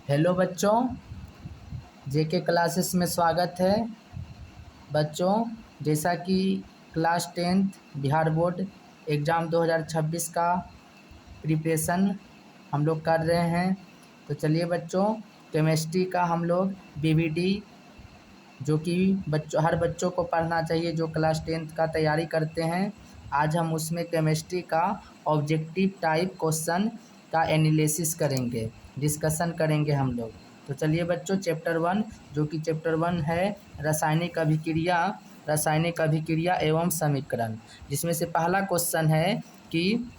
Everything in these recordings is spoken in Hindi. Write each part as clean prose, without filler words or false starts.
हेलो बच्चों, जेके क्लासेस में स्वागत है। बच्चों, जैसा कि class 10th Bihar board exam 2026 का प्रिपरेशन हम लोग कर रहे हैं। तो चलिए बच्चों, केमिस्ट्री का हम लोग बीवीडी जो कि हर बच्चों को पढ़ना चाहिए जो क्लास 10th का तैयारी करते हैं। आज हम उसमें केमिस्ट्री का ऑब्जेक्टिव टाइप क्वेश्चन का एनालिसिस करेंगे, डिस्कशन करेंगे हम लोग। तो चलिए बच्चों, चैप्टर 1 जो कि चैप्टर 1 है रासायनिक अभिक्रिया एवं समीकरण, जिसमें से पहला क्वेश्चन है कि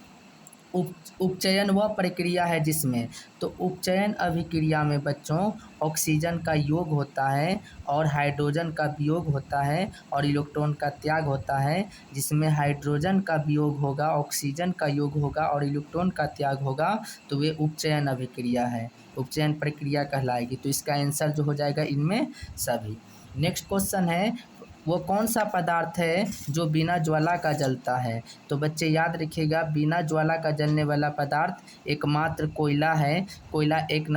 उपचयन वह प्रक्रिया है जिसमें, तो उपचयन अभिक्रिया में बच्चों ऑक्सीजन का योग होता है और हाइड्रोजन का वियोग होता है और इलेक्ट्रॉन का त्याग होता है। जिसमें हाइड्रोजन का वियोग होगा, ऑक्सीजन का योग होगा और इलेक्ट्रॉन का त्याग होगा, तो वे उपचयन अभिक्रिया है, उपचयन प्रक्रिया कहलाएगी। तो इसका आंसर जो हो जाएगा इनमें सभी। नेक्स्ट क्वेश्चन है, वो कौन सा पदार्थ है जो बिना ज्वाला का जलता है। तो बच्चे याद रखिएगा, बिना ज्वाला का जलने वाला पदार्थ एकमात्र कोयला है। कोयला एक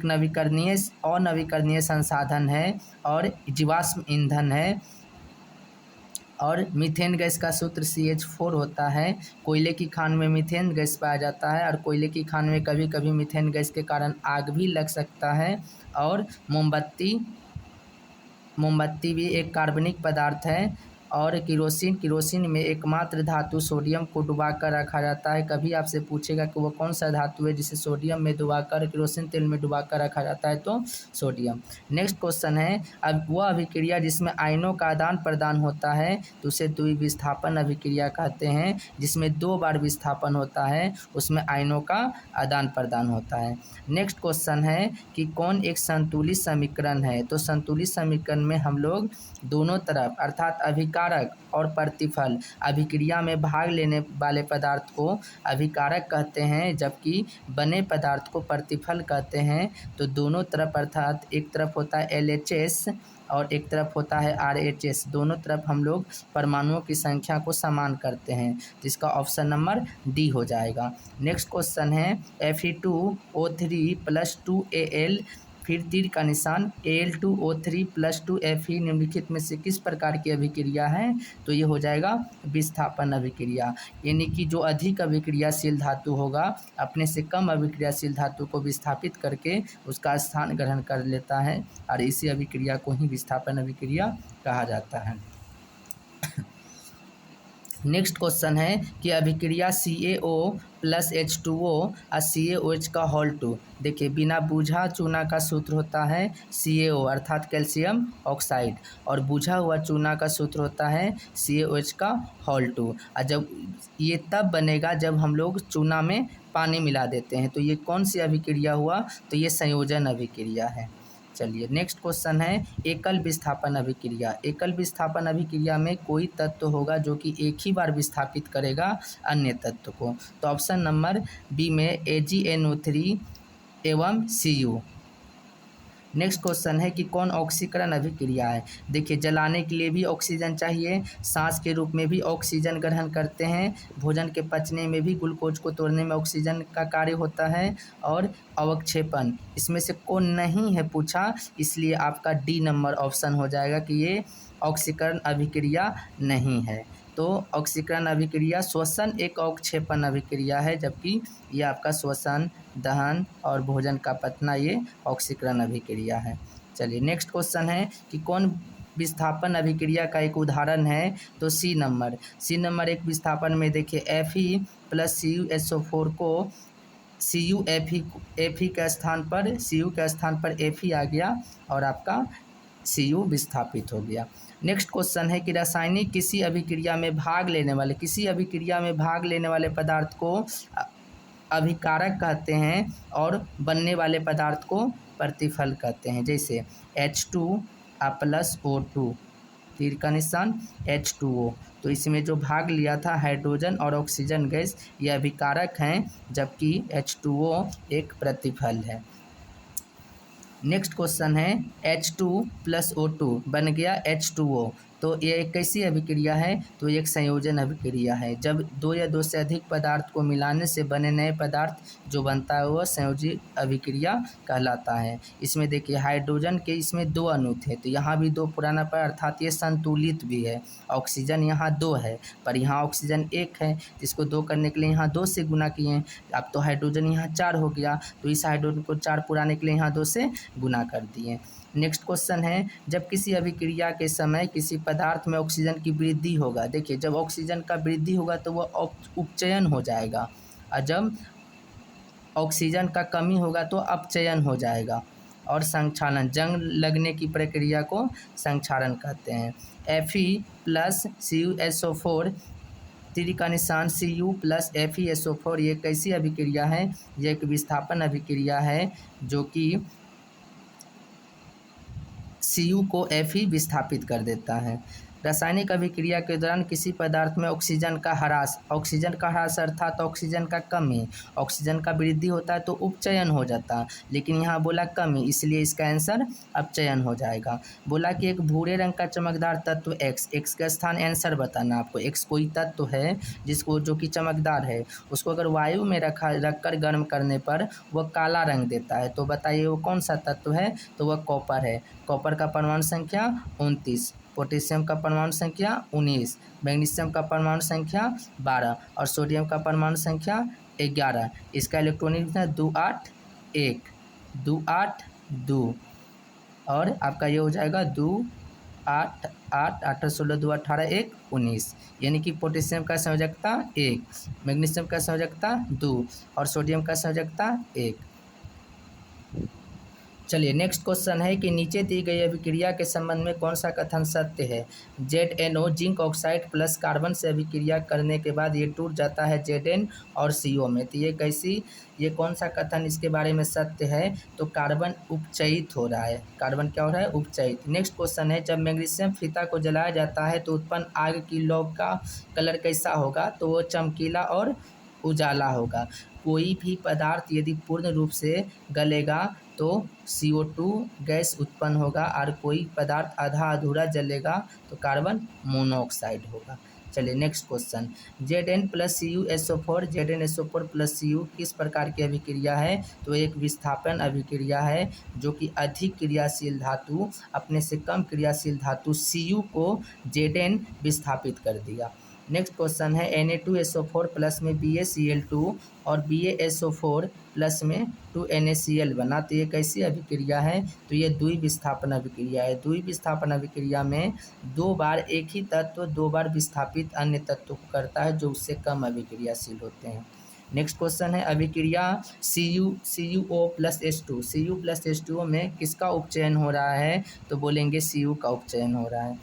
अनवीकरणीय संसाधन है और जीवाश्म ईंधन है। और मीथेन गैस का सूत्र CH4 होता है। कोयले की खान में मीथेन गैस पाया जाता है और कोयले की खान में कभी कभी मीथेन गैस के कारण आग भी लग सकता है। और मोमबत्ती भी एक कार्बनिक पदार्थ है। और किरोसिन में एकमात्र धातु सोडियम को डुबाकर रखा जाता है। कभी आपसे पूछेगा कि वो कौन सा धातु है जिसे सोडियम में डुबाकर, किरोसिन तेल में डुबाकर रखा जाता है, तो सोडियम। नेक्स्ट क्वेश्चन है, अब वह अभिक्रिया जिसमें आयनों का आदान प्रदान होता है तो उसे द्विविस्थापन अभिक्रिया कहते हैं। जिसमें 2 बार विस्थापन होता है उसमें आयनों का आदान प्रदान होता है। नेक्स्ट क्वेश्चन है कि कौन एक संतुलित समीकरण है। तो संतुलित समीकरण में हम लोग दोनों तरफ अर्थात अभिकारक और प्रतिफल, अभिक्रिया में भाग लेने वाले पदार्थ को अभिकारक कहते हैं जबकि बने पदार्थ को प्रतिफल कहते हैं। तो दोनों तरफ अर्थात एक तरफ होता है LHS और एक तरफ होता है RHS, दोनों तरफ हम लोग परमाणुओं की संख्या को समान करते हैं, जिसका ऑप्शन नंबर डी हो जाएगा। नेक्स्ट क्वेश्चन है, Fe2O3 + 2Al, फिर तीर का निशान, Al2O3 + 2Fe निम्नलिखित में से किस प्रकार की अभिक्रिया है। तो ये हो जाएगा विस्थापन अभिक्रिया, यानी कि जो अधिक अभिक्रियाशील धातु होगा अपने से कम अभिक्रियाशील धातु को विस्थापित करके उसका स्थान ग्रहण कर लेता है और इसी अभिक्रिया को ही विस्थापन अभिक्रिया कहा जाता है। नेक्स्ट क्वेश्चन है कि अभिक्रिया CaO + H2O और CaOH का होल 2। देखिए, बिना बूझा चूना का सूत्र होता है CaO अर्थात कैल्शियम ऑक्साइड, और बूझा हुआ चूना का सूत्र होता है CaOH का होल 2। और जब ये तब बनेगा जब हम लोग चूना में पानी मिला देते हैं। तो ये कौन सी अभिक्रिया हुआ, तो ये संयोजन अभिक्रिया है। चलिए, नेक्स्ट क्वेश्चन है, एकल विस्थापन अभिक्रिया। एकल विस्थापन अभिक्रिया में कोई तत्व होगा जो कि एक ही बार विस्थापित करेगा अन्य तत्व को। तो ऑप्शन नंबर बी में AgNO3 एवं Cu। नेक्स्ट क्वेश्चन है कि कौन ऑक्सीकरण अभिक्रिया है। देखिए, जलाने के लिए भी ऑक्सीजन चाहिए, सांस के रूप में भी ऑक्सीजन ग्रहण करते हैं, भोजन के पचने में भी ग्लूकोज को तोड़ने में ऑक्सीजन का कार्य होता है, और अवक्षेपण इसमें से कौन नहीं है पूछा, इसलिए आपका डी नंबर ऑप्शन हो जाएगा कि ये ऑक्सीकरण अभिक्रिया नहीं है। तो ऑक्सीकरण अभिक्रिया श्वसन एक अवक्षेपण अभिक्रिया है, जबकि ये आपका श्वसन, दहन और भोजन का पचना ये ऑक्सीकरण अभिक्रिया है। चलिए, नेक्स्ट क्वेश्चन है कि कौन विस्थापन अभिक्रिया का एक उदाहरण है। तो सी नंबर एक विस्थापन में देखिए Fe + CuSO4 को Fe के स्थान पर Cu के स्थान पर Fe आ गया और आपका Cu विस्थापित हो गया। नेक्स्ट क्वेश्चन है कि रासायनिक किसी अभिक्रिया में भाग लेने वाले पदार्थ को अभिकारक कहते हैं और बनने वाले पदार्थ को प्रतिफल कहते हैं। जैसे H2 + O2, तीर का निशान H2O, तो इसमें जो भाग लिया था हाइड्रोजन और ऑक्सीजन गैस, ये अभिकारक हैं जबकि H2O एक प्रतिफल है। नेक्स्ट क्वेश्चन है, H2 + O2 बन गया H2O, तो ये एक कैसी अभिक्रिया है, तो ये एक संयोजन अभिक्रिया है। जब दो या दो से अधिक पदार्थ को मिलाने से बने नए पदार्थ जो बनता है वह संयोजी अभिक्रिया कहलाता है। इसमें देखिए हाइड्रोजन के इसमें 2 अणु थे, तो यहाँ भी 2 पुराना पर अर्थात ये संतुलित भी है। ऑक्सीजन यहाँ 2 है पर यहाँ ऑक्सीजन 1 है, जिसको 2 करने के लिए यहाँ 2 से गुना किए हैं। अब तो हाइड्रोजन यहाँ 4 हो गया, तो इस हाइड्रोजन को 4 पुराने के लिए यहाँ 2 से गुना कर दिए। नेक्स्ट क्वेश्चन है, जब किसी अभिक्रिया के समय किसी पदार्थ में ऑक्सीजन की वृद्धि होगा। देखिए जब ऑक्सीजन का वृद्धि होगा तो वह उपचयन हो जाएगा, और जब ऑक्सीजन का कमी होगा तो अपचयन हो जाएगा। और संक्षारण, जंग लगने की प्रक्रिया को संक्षारण कहते हैं। Fe+CuSO4 3 का निशान Cu+FeSO4 ये कैसी अभिक्रिया है, ये एक विस्थापन अभिक्रिया है जो कि Cu को Fe विस्थापित कर देता है। रासायनिक अभिक्रिया के दौरान किसी पदार्थ में ऑक्सीजन का ह्रास अर्थात ऑक्सीजन का कमी, ऑक्सीजन का वृद्धि होता है तो उपचयन हो जाता, लेकिन यहाँ बोला कमी, इसलिए इसका आंसर अपचयन हो जाएगा। बोला कि एक भूरे रंग का चमकदार तत्व एक्स का स्थान आंसर बताना आपको। एक्स कोई तत्व है जिसको जो कि चमकदार है, उसको अगर वायु में रखकर गर्म करने पर वह काला रंग देता है, तो बताइए वो कौन सा तत्व है, तो वह कॉपर है। कॉपर का परमाणु संख्या 29, पोटेशियम का परमाणु संख्या 19, मैग्नीशियम का परमाणु संख्या 12 और सोडियम का परमाणु संख्या 11। इसका इलेक्ट्रॉनिक 281 282 और आपका ये हो जाएगा 2 8 8 8 16 2 18 1 19, यानी कि पोटेशियम का संयोजकता 1, मैग्नीशियम का संयोजकता 2 और सोडियम का संयोजकता 1। चलिए नेक्स्ट क्वेश्चन है कि नीचे दी गई अभिक्रिया के संबंध में कौन सा कथन सत्य है। ZnO zinc oxide plus carbon से अभिक्रिया करने के बाद ये टूट जाता है Zn और CO में, तो ये कौन सा कथन इसके बारे में सत्य है, तो कार्बन उपचयित हो रहा है। कार्बन क्या हो रहा है, उपचयित। नेक्स्ट क्वेश्चन है, जब मैग्नीशियम फीता को जलाया जाता है तो उत्पन्न आग की लौ का कलर कैसा होगा, तो वो चमकीला और उजाला होगा। कोई भी पदार्थ यदि पूर्ण रूप से गलेगा तो CO2 गैस उत्पन्न होगा, और कोई पदार्थ आधा अधूरा जलेगा तो कार्बन मोनोऑक्साइड होगा। चलिए नेक्स्ट क्वेश्चन, Zn+CuSO4 ZnSO4+Cu किस प्रकार की अभिक्रिया है, तो एक विस्थापन अभिक्रिया है जो कि अधिक क्रियाशील धातु अपने से कम क्रियाशील धातु Cu को Zn विस्थापित कर दिया। नेक्स्ट क्वेश्चन है, Na2SO4 प्लस में BaCl2 और BaSO4 प्लस में 2NaCl बना, तो ये कैसी अभिक्रिया है, तो ये द्विविस्थापन अभिक्रिया है। द्विविस्थापन अभिक्रिया में 2 बार एक ही तत्व 2 बार विस्थापित अन्य तत्व को करता है जो उससे कम अभिक्रियाशील होते हैं। नेक्स्ट क्वेश्चन है, अभिक्रिया CuO+H2 Cu+H2O में किसका उपचयन हो रहा है, तो बोलेंगे Cu का उपचयन हो रहा है।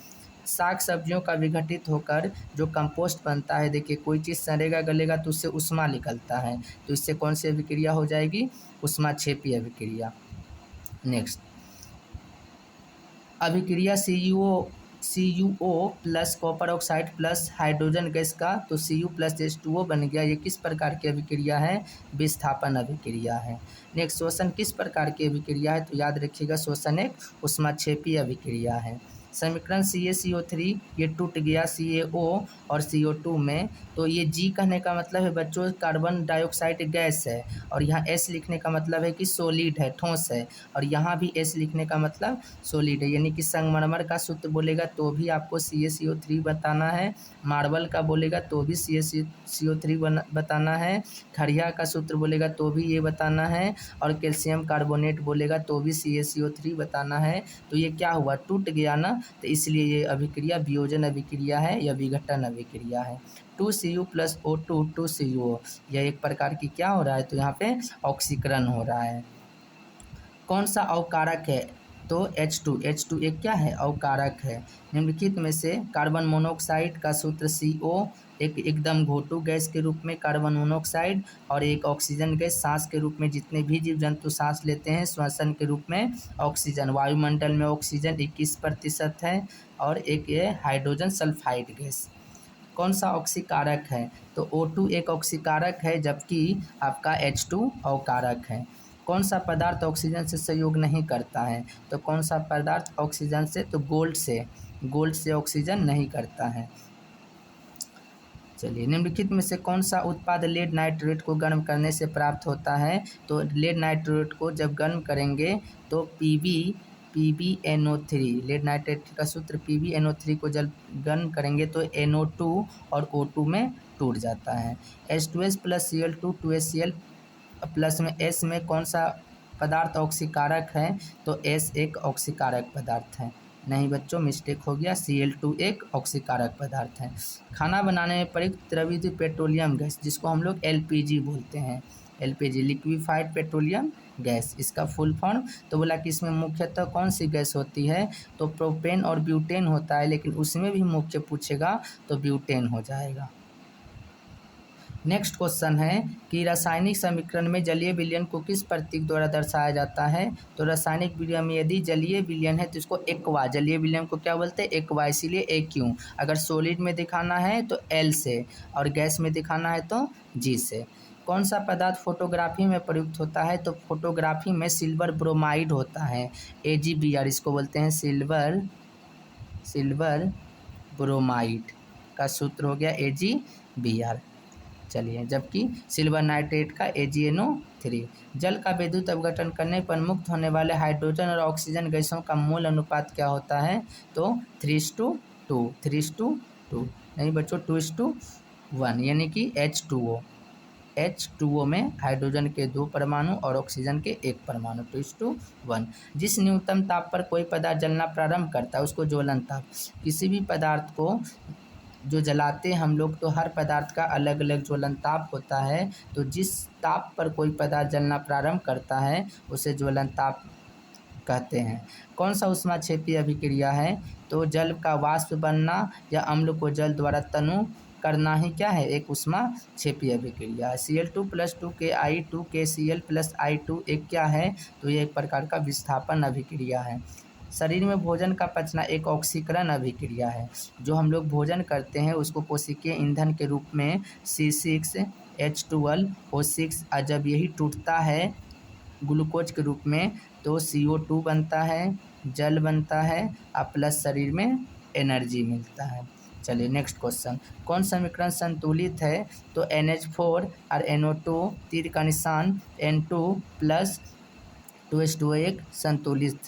साग सब्जियों का विघटित होकर जो कंपोस्ट बनता है, देखिए कोई चीज़ सड़ेगा गलेगा तो उससे उष्मा निकलता है, तो इससे कौन सी अभिक्रिया हो जाएगी, उष्माक्षेपी अभिक्रिया। नेक्स्ट अभिक्रिया CuO plus copper oxide plus hydrogen gas का, तो Cu+H2O बन गया। ये किस प्रकार की अभिक्रिया है, विस्थापन अभिक्रिया है। नेक्स्ट शोषण किस प्रकार की अभिक्रिया है, तो याद रखिएगा शोषण एक उष्माक्षेपी अभिक्रिया है। समीकरण CaCO3 ये टूट गया CaO और CO2 में, तो ये G कहने का मतलब है बच्चों कार्बन डाइऑक्साइड गैस है, और यहाँ S लिखने का मतलब है कि सॉलिड है, ठोस है, और यहाँ भी S लिखने का मतलब सॉलिड है। यानी कि संगमरमर का सूत्र बोलेगा तो भी आपको CaCO3 बताना है, मार्बल का बोलेगा तो भी CaCO3 बताना है, खड़िया का सूत्र बोलेगा तो भी ये बताना है, और कैल्शियम कार्बोनेट बोलेगा तो भी CaCO3 बताना है। तो ये क्या हुआ, टूट गया ना, तो इसलिए ये अभिक्रिया वियोजन अभिक्रिया है या विघटन अभिक्रिया है। 2Cu+O2 2Cu, यह एक प्रकार की क्या हो रहा है, तो यहाँ पे ऑक्सीकरण हो रहा है। कौन सा अवकारक है, तो H2 एक क्या है, अवकारक है। निम्नलिखित में से कार्बन मोनोऑक्साइड का सूत्र CO एक एकदम घोटू गैस के रूप में कार्बन मोनोऑक्साइड, और एक ऑक्सीजन गैस सांस के रूप में जितने भी जीव जंतु सांस लेते हैं श्वसन के रूप में ऑक्सीजन। वायुमंडल में ऑक्सीजन 21% है, और एक ये हाइड्रोजन सल्फाइड गैस। कौन सा ऑक्सीकारक है, तो O2 एक ऑक्सीकारक है, जबकि आपका H2 अवकारक है। कौन सा पदार्थ ऑक्सीजन से सहयोग नहीं करता है, तो कौन सा पदार्थ ऑक्सीजन से, तो गोल्ड से गोल्ड से ऑक्सीजन नहीं करता है। चलिए, निम्नलिखित में से कौन सा उत्पाद लेड नाइट्रेट को गर्म करने से प्राप्त होता है? तो लेड नाइट्रेट को जब गर्म करेंगे तो PbNO3, लेड नाइट्रेट का सूत्र PbNO3 को जब गर्म करेंगे तो NO2 और O2 में टूट जाता है। H2S plus Cl2 2HCl plus में S में कौन सा पदार्थ ऑक्सीकारक है? तो S एक ऑक्सीकारक पदार्थ है। नहीं बच्चों, मिस्टेक हो गया, Cl2 एक ऑक्सीकारक पदार्थ है। खाना बनाने में प्रयुक्त द्रवीय पेट्रोलियम गैस, जिसको हम लोग LPG बोलते हैं, LPG लिक्विफाइड पेट्रोलियम गैस, इसका फुल फॉर्म। तो बोला कि इसमें मुख्यतः कौन सी गैस होती है? तो प्रोपेन और ब्यूटेन होता है, लेकिन उसमें भी मुख्य पूछेगा तो ब्यूटेन हो जाएगा। नेक्स्ट क्वेश्चन है कि रासायनिक समीकरण में जलीय विलयन को किस प्रतीक द्वारा दर्शाया जाता है? तो रासायनिक विलयन में यदि जलीय विलयन है तो इसको एक्वा, जलीय विलयन को क्या बोलते हैं? एक्वा, इसीलिए AQ। अगर सॉलिड में दिखाना है तो L से, और गैस में दिखाना है तो G से। कौन सा पदार्थ फोटोग्राफी में प्रयुक्त होता है? तो फोटोग्राफी में सिल्वर ब्रोमाइड होता है, AgBr, इसको बोलते हैं सिल्वर ब्रोमाइड का सूत्र हो गया AgBr। चलिए, जबकि सिल्वर नाइट्रेट का AgNO3। जल का विद्युत अपघटन करने पर मुक्त होने वाले हाइड्रोजन और ऑक्सीजन गैसों का मूल अनुपात क्या होता है? तो 3:2, 3:2, नहीं बच्चों 2:1, यानी कि H2O में हाइड्रोजन के 2 परमाणु और ऑक्सीजन के 1 परमाणु, 2:1। जिस न्यूनतम ताप पर कोई पदार्थ जलना प्रारंभ करता है उसको ज्वलन ताप। किसी भी पदार्थ को जो जलाते हैं हम लोग, तो हर पदार्थ का अलग अलग ज्वलन ताप होता है, तो जिस ताप पर कोई पदार्थ जलना प्रारंभ करता है उसे ज्वलन ताप कहते हैं। कौन सा ऊष्माक्षेपीय अभिक्रिया है? तो जल का वाष्प बनना या अम्ल को जल द्वारा तनु करना ही क्या है? एक ऊष्माक्षेपीय अभिक्रिया है। Cl2 + 2Ki 2KCl + I2 एक क्या है? तो ये एक प्रकार का विस्थापन अभिक्रिया है। शरीर में भोजन का पचना एक ऑक्सीकरण अभिक्रिया है। जो हम लोग भोजन करते हैं उसको कोशिकीय ईंधन के रूप में C6H12O6, और जब यही टूटता है ग्लूकोज के रूप में तो CO2 बनता है, जल बनता है, और प्लस शरीर में एनर्जी मिलता है। चलिए, नेक्स्ट क्वेश्चन, कौन समीकरण संतुलित है? तो NH4 और NO2 तीर का निशान N2 + 2H2O एक संतुलित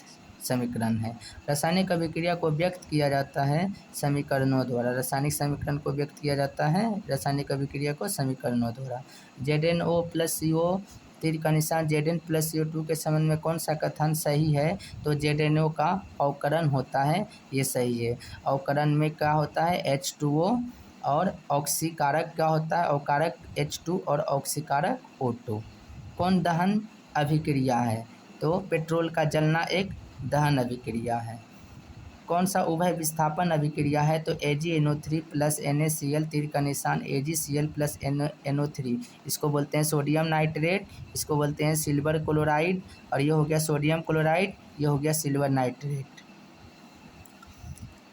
समीकरण है। रासायनिक अभिक्रिया को व्यक्त किया जाता है समीकरणों द्वारा। रासायनिक समीकरण को व्यक्त किया जाता है रासायनिक अभिक्रिया को समीकरणों द्वारा। ZnO + CO तीर का निशान Zn + CO2 के संबंध में कौन सा कथन सही है? तो ZnO का अवकरण होता है, ये सही है। अवकरण में क्या होता है? H2O, और ऑक्सीकारक क्या होता है? अवकारक H2 और ऑक्सीकारक O2। कौन दहन अभिक्रिया है? तो पेट्रोल का जलना एक दहन अभिक्रिया है। कौन सा उभय विस्थापन अभिक्रिया है? तो AgNO3 + NaCl तीर का निशान AgCl + NO3, इसको बोलते हैं सोडियम नाइट्रेट, इसको बोलते हैं सिल्वर क्लोराइड, और ये हो गया सोडियम क्लोराइड, ये हो गया सिल्वर नाइट्रेट।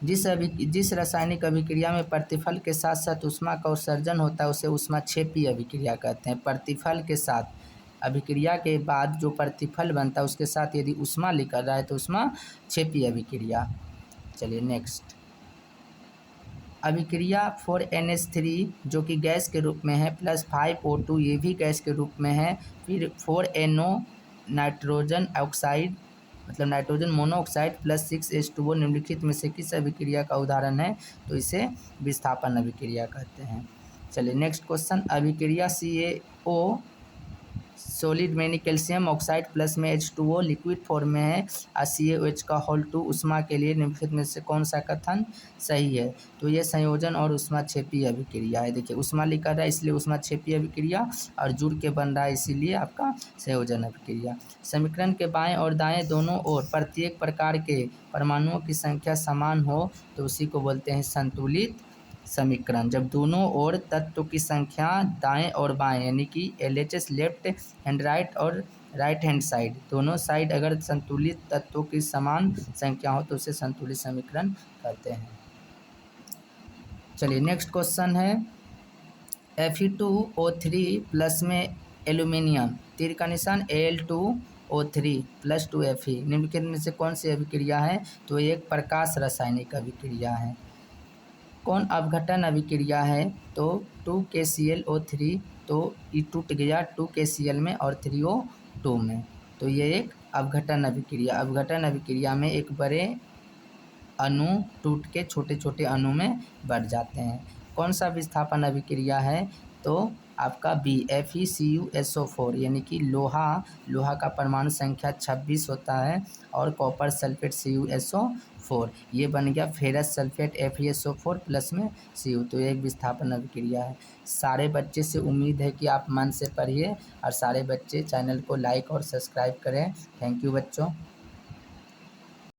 जिस रासायनिक अभिक्रिया में प्रतिफल के साथ साथ ऊष्मा का उत्सर्जन होता है उसे ऊष्माक्षेपीय अभिक्रिया कहते हैं। प्रतिफल के साथ, अभिक्रिया के बाद जो प्रतिफल बनता है उसके साथ यदि ऊष्मा निकल रहा है तो ऊष्माक्षेपीय अभिक्रिया। चलिए, नेक्स्ट, अभिक्रिया 4NH3 जो कि गैस के रूप में है + 5O2 ये भी गैस के रूप में है, फिर 4NO नाइट्रोजन ऑक्साइड मतलब नाइट्रोजन मोनोऑक्साइड + 6H2O निम्नलिखित में से किस अभिक्रिया का उदाहरण है? तो इसे विस्थापन अभिक्रिया कहते हैं। चलिए, नेक्स्ट क्वेश्चन, अभिक्रिया CaO सॉलिड में कैल्शियम ऑक्साइड प्लस में H2O लिक्विड फॉर्म में है और CaOH का होल 2 ऊष्मा के लिए निम्नलिखित में से कौन सा कथन सही है? तो ये संयोजन और ऊष्माक्षेपीय अभिक्रिया है। देखिए, ऊष्मा लिखा रहा है इसलिए ऊष्माक्षेपीय अभिक्रिया, और जुड़ के बन रहा है इसीलिए आपका संयोजन अभिक्रिया। समीकरण के बाएं और दाएं दोनों ओर प्रत्येक प्रकार के परमाणुओं की संख्या समान हो तो उसी को बोलते हैं संतुलित समीकरण। जब दोनों ओर तत्व की संख्या दाएं और बाएं यानी कि LHS लेफ्ट हैंड राइट और राइट हैंड साइड दोनों साइड अगर संतुलित तत्वों की समान संख्या हो तो उसे संतुलित समीकरण कहते हैं। चलिए, नेक्स्ट क्वेश्चन है, Fe2O3 प्लस में एल्यूमिनियम तीर का निशान Al2 CuO3 प्लस 2 Fe निम्नलिखित में से कौन सी अभिक्रिया है? तो ये एक प्रकाश रासायनिक अभिक्रिया है। कौन अपघटन अभिक्रिया है? तो 2KClO3, तो ये टूट गया 2KCl में और 3O2 में, तो ये एक अपघटन अभिक्रिया। अपघटन अभिक्रिया में एक बड़े अणु टूट के छोटे छोटे अणु में बढ़ जाते हैं। कौन सा विस्थापन अभिक्रिया है? तो आपका बी FeCuSO4 यानी कि लोहा का परमाणु संख्या 26 होता है और कॉपर सल्फेट CuSO4 ये बन गया फेरस सल्फेट FeSO4 प्लस में Cu, तो ये एक विस्थापन अभिक्रिया है। सारे बच्चे से उम्मीद है कि आप मन से पढ़िए और सारे बच्चे चैनल को लाइक और सब्सक्राइब करें। थैंक यू बच्चों।